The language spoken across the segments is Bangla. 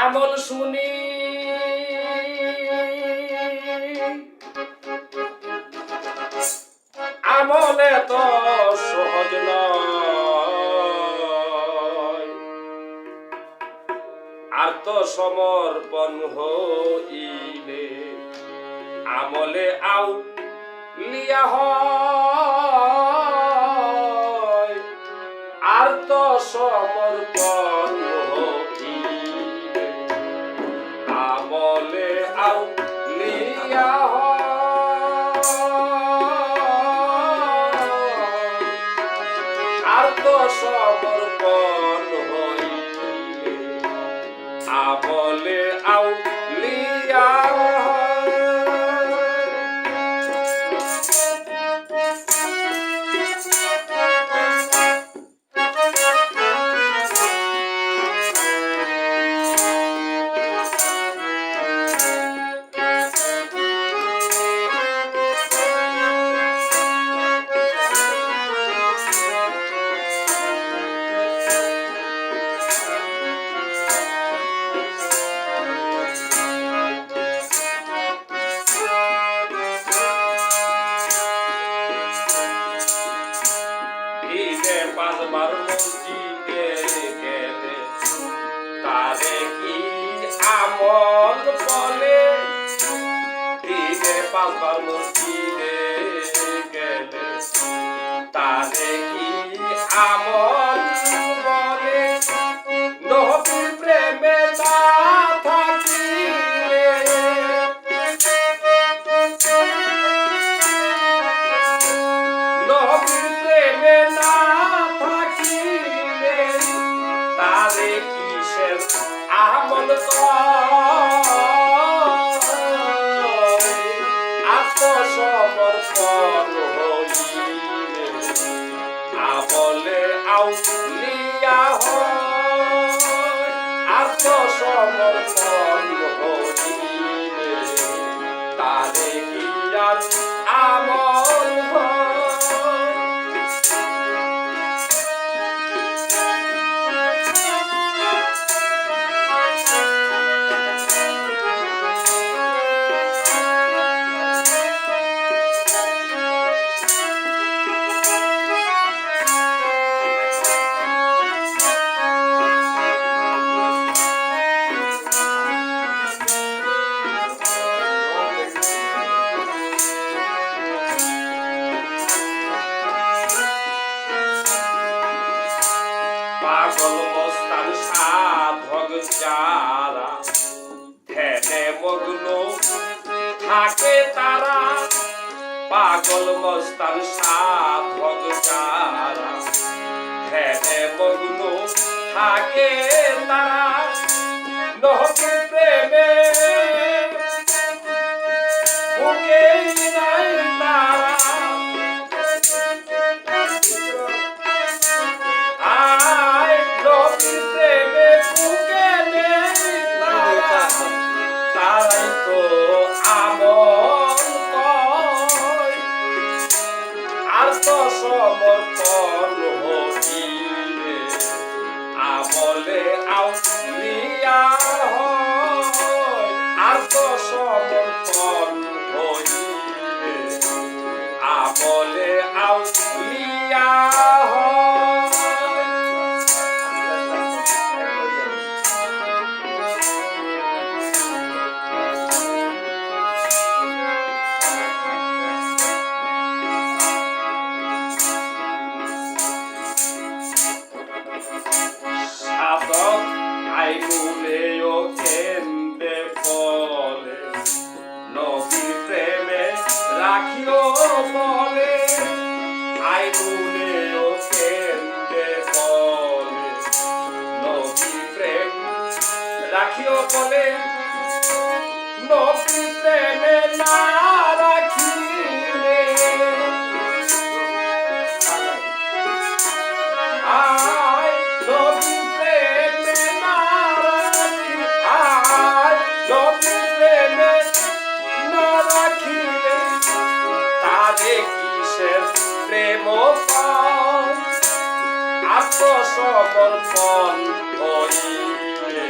আমল শুনি আমলে তো সহজ নয়, আর তো সমর্পণ হইলে আমলে আউলিয়া হয়, আর তো সমর্পণ হইলে আমলে আউলিয়া হয়, আর তো সমর্পণ হইলে আমলে আউলিয়া পাঁচবার মসজিদে গেলে তারে কি আমল বলে? দিনে পাঁচবার মসজিদে গেলে তারে কি আমল বলে? নবীর প্রেমে না থাকিলে নবীর প্রেমে না তারে কিসের আমল আত্মসমর্পণ হইলে আমলে আউলিয়া হয়, আত্মসমর্পণ হইলে তারে কি আর আমল হয়? পাগল মস্তান সাধক যারা ধ্যানে মগ্ন থাকে তারা, পাগল মস্তান সাধক যারা ধ্যানে মগ্ন থাকে তারা, নবীর প্রেমে বুকেই নাই তারা, তারাই তো আমল কয়, আর তো সমর্পণ হইলে আমলে আউলিয়া হয়, আর তো সমর্পণ হইলে আমলে আউলিয়া হয়। সাধক আইনুলে ও কেন্দ্রে বলে নবীর প্রেমে রাখিও বলে, আইনুলে ও কেন্দ্রে বলে নবীর প্রেম রাখিও বলে, নবীর প্রেমে না রাখিলে আত্মসমর্পণ হইলে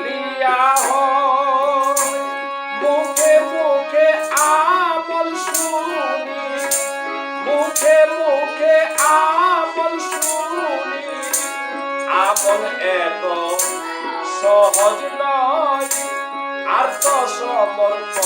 লিয়া হয় মুখে মুখে আমল শুনি মুখে মুখে আমল শুনি আমল এত সহজ নয় আর তো সমর্পণ